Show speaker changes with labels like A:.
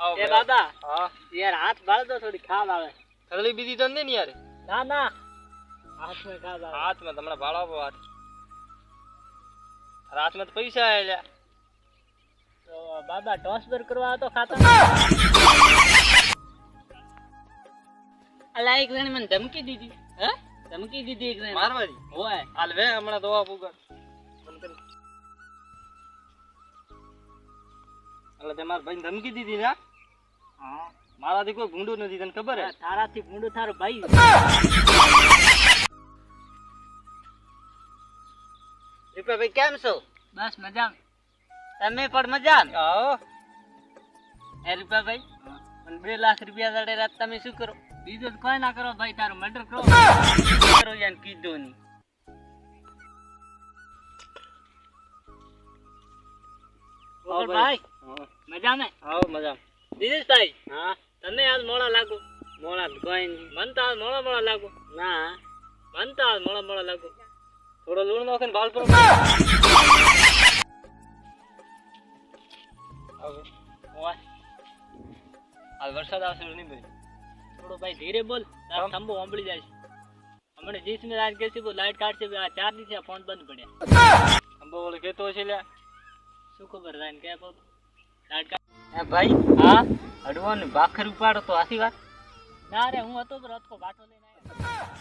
A: आओ
B: ए बाबा
A: हाँ
B: यार हाथ बाल दो थोड़ी खाल आवे
A: थगली बीजी तो नहीं यार
B: ना ना हाथ में खाल आवे
A: हाथ में तमने बाड़ा को हाथ रात में तो पैसा है ल्या
B: तो बाबा ट्रांसफर करवा तो खाता अला एक जण મને ધમકી દીધી હે ધમકી દીધી એક જણ
A: मारवाड़ी
B: ઓય
A: हाल वे हमने दवा पुगर अल्लाह ते मार भाई धमकी दी थी ना
B: हां
A: मारा थी कोई गुंडो नहीं तने खबर है
B: તારાથી ગુંડો થારો ભાઈ
A: रुपया भाई केम छो
B: બસ મજા તમે પણ મજા
A: आओ
B: એ રૂપા ભાઈ પણ 2 લાખ રૂપિયા દડે રાત તમે શું કરો બીજું તો કોઈ ના કરો ભાઈ તારો મર્ડર કરો કરો યાર કીધું ની ઓર ભાઈ મજા મે
A: आओ मजा
B: દિનેશ ભાઈ હા તને આજ મોળા લાગુ મોળા કોઈ મન તો આજ મોળા લાગુ ના મન તો આજ મોળા લાગુ
A: थोड़ा लूण नोखन बाल पर
B: ઓય
A: आज वरसाद आवશે नहीं भाई
B: થોડો ભાઈ ધીરે બોલ તાર થંબો ઓંબળી જાય છે હમણે જીસ મે રાત ગઈ છે વો લાઈટ કાટ છે આ 4 દિવસ ફોન બંધ પડ્યા
A: અંબો બોલે કેતો છે લ્યા
B: શું ખબર રાન કે બોલ લાઈટ કાટ એ ભાઈ હા અડવાનું ભાખર ઉપાડો તો આસી વાત ના રે હું હતો તો રતકો બાટો લઈને આવ્યો